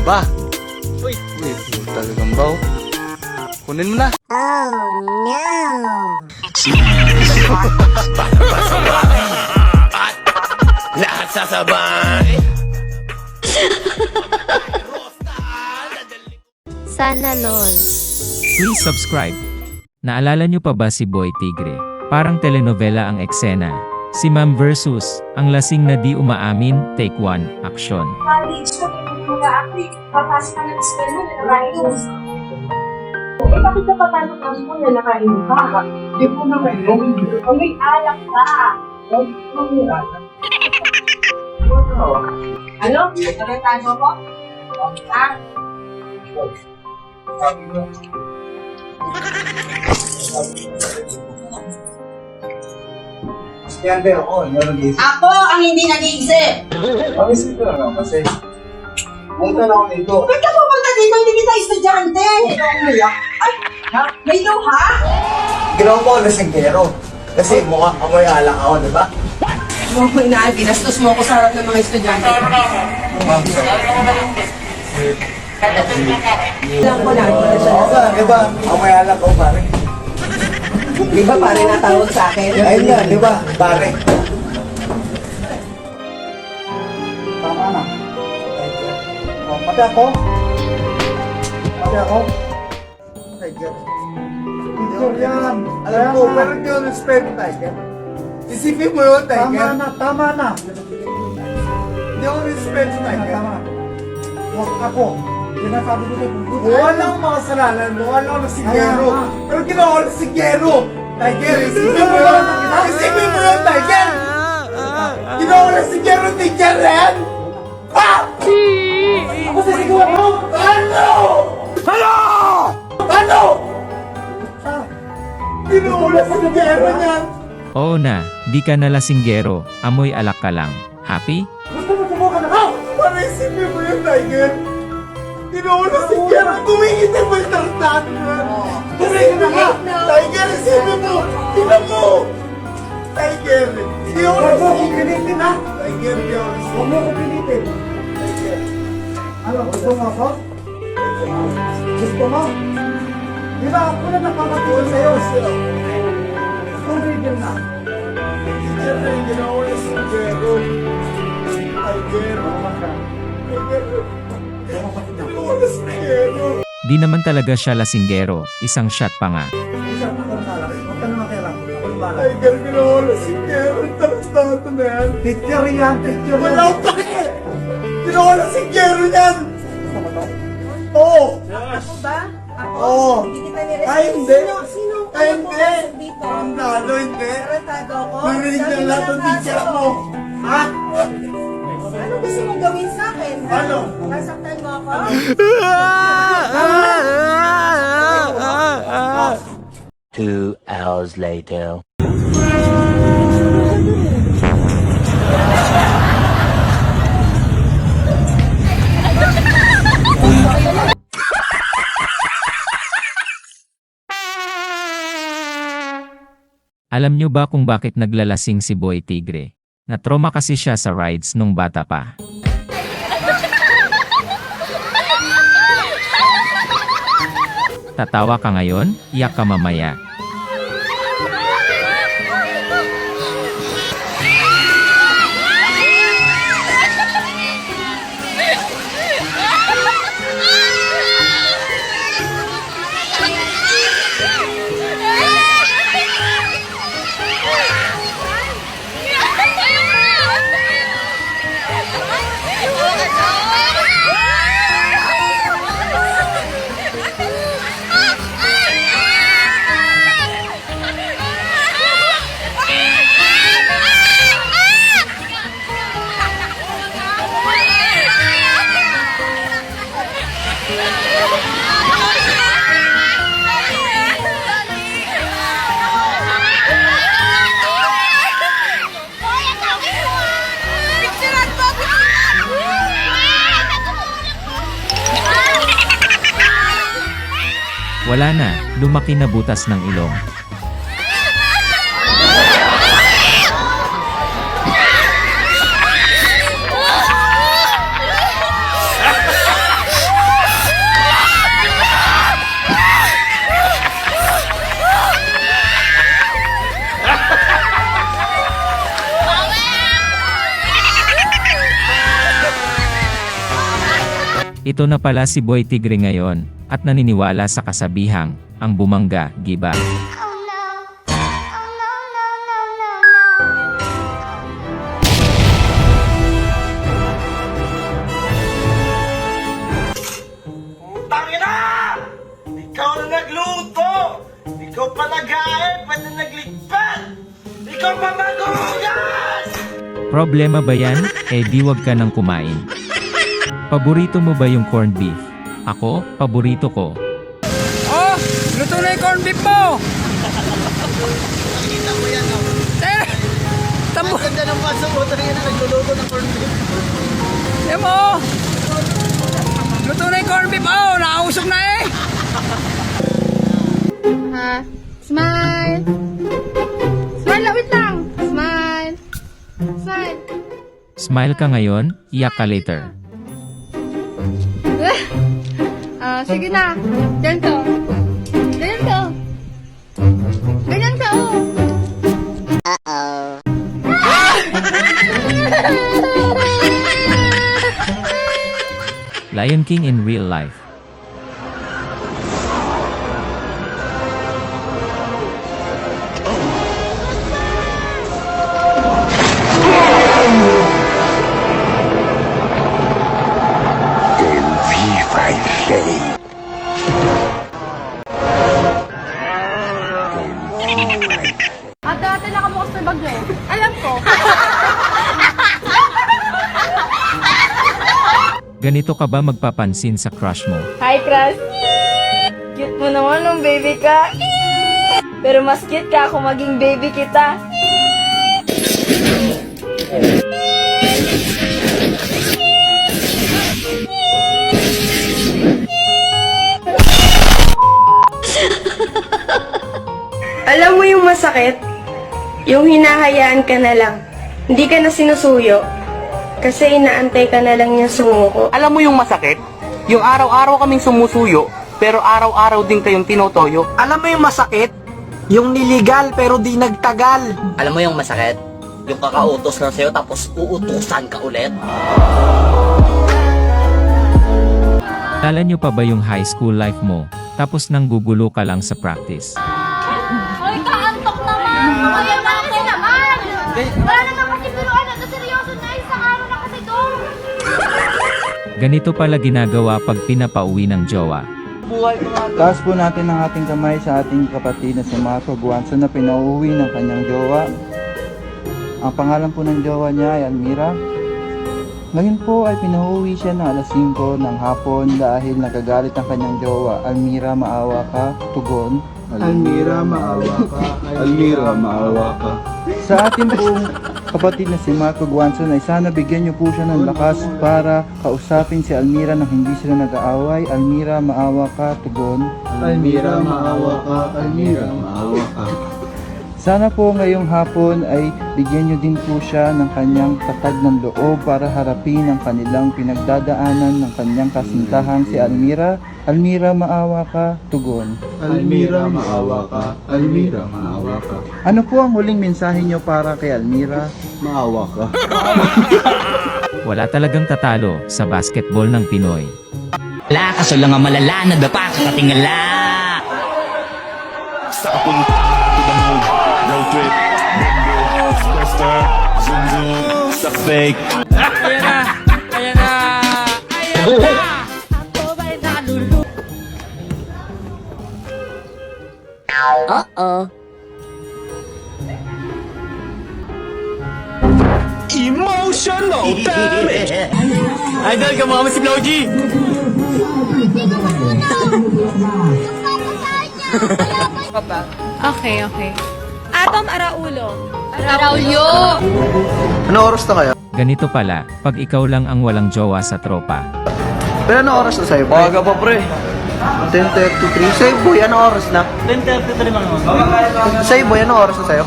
ba? Uy, talagang ba oh. Kunin mo na. Oh no! Lahat sasabay. Sana lol. Please subscribe. Naalala niyo pa ba si Boy Tigre? Parang telenovela ang eksena. Si Ma'am versus ang lasing na di umaamin, take 1, action. College ko, mag-a-acting. Papasok ka ng school mo, nakain mo. Eh, bakit ka papasok ng school na nakain ka? Hindi ko nakain. O may alak ka. Ano? Nakatago mo? Ha? Siyempre ako, nag-isip. Ako ang hindi nag-iisip. Mag-isip ko lang kasi punta na ako dito. Ba't ka pupunta dito? Hindi kita estudyante. Ay, ha? May luha? Ginawa ko na singgero. Kasi mukha amoy alak ako, di ba? Mo ko inaan, ginastos mo ako sa harap ng mga estudyante. Alam ko lang, hindi na siya Oo nga, di ba? Amoy alak ako, pare. Di ba pare natawag sa akin? Ayun nga, di ba? Pare. Tama na. O, pati ako. Pati ako. Picture yan. Alam ko, pero hindi ko respect, Tiger. Isipin mo yun, Tiger. Tama na. Hindi ko respect, Tiger. Tama. Huwag ako. Sinasabi ko kung walang mga kasalanan mo, walang na sigero. Pero ginawa ko na sigero. Tiger, isipin mo yun. Isipin mo yun, Tiger. Ginawa ko na sigero, Tiger, yan. Ha? Ako sa siguro mo? Ano? Ano? Ano? Ginawa ko na sigero niyan. Oo na, di ka na lasinggero, amoy alak ka lang. Happy? Gusto mo subukan na? Para isipin mo yun, Tiger. Tinuuna si Kera, tumigitin mo yung tartan. Tumigil na ka! Tiger, isipin mo! Tingnan mo! Tiger, hindi ako pinitin ha? Tiger, hindi ako huwag mo ko pinitin. Tiger. Ano, gusto mo ako? Gusto mo? Di ba ako na nakakatulong sa'yo? Tumigil na. Tiger, hindi na ako na si Kero. Tiger, Tiger. Di naman talaga siya lasinggero, isang shot pa nga. Tiger, ginawa na si Kero. Taras-tato na yan. Picture yan, picture yan. Wala akong pakit! Ginawa na si Kero yan! Oo! Ako ba? Ako? Oo! Hindi kita nirespeto. Ay, hindi! Sino Ay, ang hindi! pumasok dito? Ang lalo, hindi! Tarantado ako? Narinig na Sabi lahat mo ng lang teacher kaso. mo! Ha? Ano gusto mong gawin sa akin? ha? Ano? Nasaktan mo ako? 2 hours later. Alam niyo ba kung bakit naglalasing si Boy Tigre? Na-trauma kasi siya sa rides nung bata pa. Tatawa ka ngayon, iyak ka mamaya. Wala na, lumaki na butas ng ilong. Ito na pala si Boy Tigre ngayon, at naniniwala sa kasabihang, ang bumangga, giba. Tangina! Ikaw na nagluto! Ikaw pa nag-aayat, pati nagligpad! Ikaw pa maghugas! Problema ba yan? Eh di wag ka nang kumain. Paborito mo ba yung corned beef? Ako, paborito ko. Oh! Luto na yung corned beef mo! Nakikita mo yan, oh. Tamo! Ang ganda ng paso mo, tangina nagluluto ng corned beef. Yan mo! Luto na yung corned beef! Oh! Nakausok na eh! Ha? Smile! Smile, wait lang! Smile! Smile! Smile ka ngayon, iyak ka later. Sige na. Ganito. Ganito. Ganyan ka, oh. Lion King in real life. Ate, nakabukas na bag niyo. Alam ko. Ganito ka ba magpapansin sa crush mo? Hi, crush! Cute mo naman nung baby ka. Pero mas cute ka kung maging baby kita. Alam mo yung masakit? Yung hinahayaan ka na lang. Hindi ka na sinusuyo. Kasi inaantay ka na lang niyang sumuko. Alam mo yung masakit? Yung araw-araw kaming sumusuyo, pero araw-araw din kayong tinotoyo. Alam mo yung masakit? Yung niligal pero di nagtagal. Alam mo yung masakit? Yung kakautos na sa'yo tapos uutusan ka ulit. Alala nyo pa ba yung high school life mo, tapos nang gugulo ka lang sa practice? Hoy, kaantok naman! Kaya na kasi naman! Wala naman kasi biruan na seryoso na isang araw na kasi doon. Ganito pala ginagawa pag pinapauwi ng jowa. Taas po natin ang ating kamay sa ating kapatid na si Marco Guanzo na pinauwi ng kanyang jowa. Ang pangalan po ng jowa niya ay Almira. Ngayon po ay pinauwi siya ng alas 5 ng hapon dahil nagagalit ang kanyang jowa. Almira, maawa ka, tugon. Almira, maawa ka. Almira, maawa ka. Sa ating pong kapatid na si Marco Guanzo na sana bigyan niyo po siya ng lakas para kausapin si Almira nang hindi sila nag-aaway. Almira, maawa ka, tugon. Almira, maawa ka. Almira, maawa ka. Sana po ngayong hapon ay bigyan niyo din po siya ng kanyang tatag ng loob para harapin ang kanilang pinagdadaanan ng kanyang kasintahang si Almira. Almira, maawa ka, tugon. Almira, maawa ka. Almira, maawa ka. Ano po ang huling mensahe niyo para kay Almira? Maawa ka. Wala talagang tatalo sa basketball ng Pinoy. Wala kaso lang ang malala na dapa sa katingala. Road trip, Coaster, zoom zoom, sa fake. Ayan na! Ayan na! Ayan na! Uh-oh. Emotional damage! Idol, kamukha mo si Floji! Okay, okay. Atom Araulo. Ano oras na kayo? Ganito pala, pag ikaw lang ang walang jowa sa tropa. Pero ano oras na sa'yo? Baga pa pre. 10:33. Sa'yo boy, ano oras na? 10:33 man. Sa'yo boy, ano oras na sa'yo?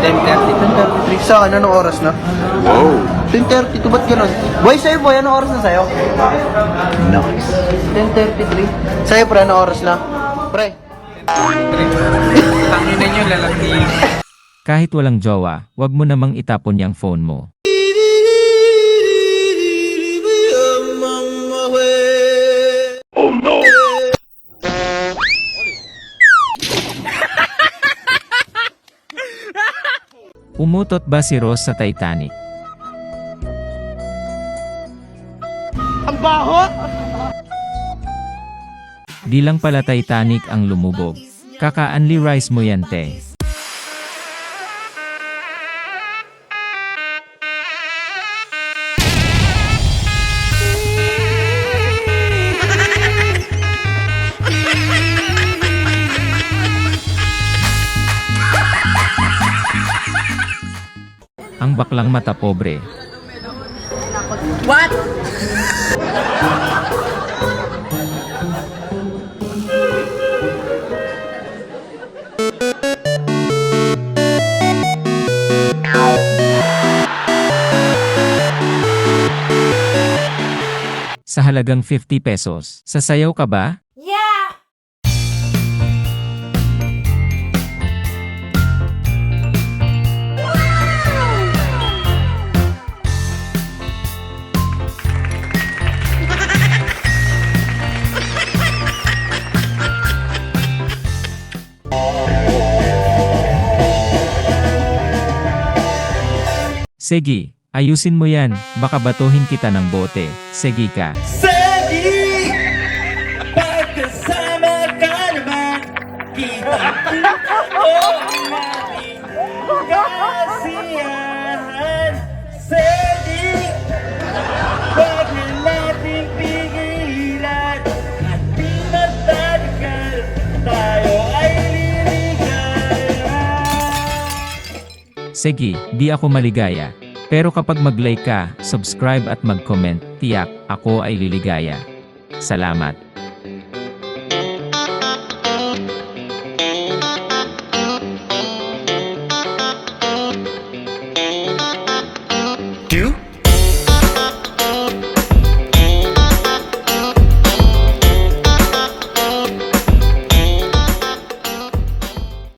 10:33. Sa akin, ano oras na? Wow. 10:32, ba't ganun? Boy, sa'yo boy, ano oras na sa'yo? Nice. 10:33. Sa'yo pre, ano oras na? Pre. Tangin na nyo, lalaki. Kahit walang jowa, wag mo namang itapon yung phone mo. Mama, Umutot ba si Rose sa Titanic? Ang baho! Di lang pala Titanic ang lumubog. Kaka-unli rice mo yan, te. Ang baklang mata pobre. What? Sa halagang 50 pesos, sasayaw ka ba? Yeah! Sige, ayusin mo yan, baka batuhin kita ng bote. Sige ka. Sige! Pagkasama ka naman, kitang-kita ko ang ating kasiyahan. Sige! Huwag na nating pigilan at di matatagal, tayo ay liligaya. Sige, di ako maligaya. Pero kapag mag-like ka, subscribe at mag-comment, tiyak, ako ay liligaya. Salamat.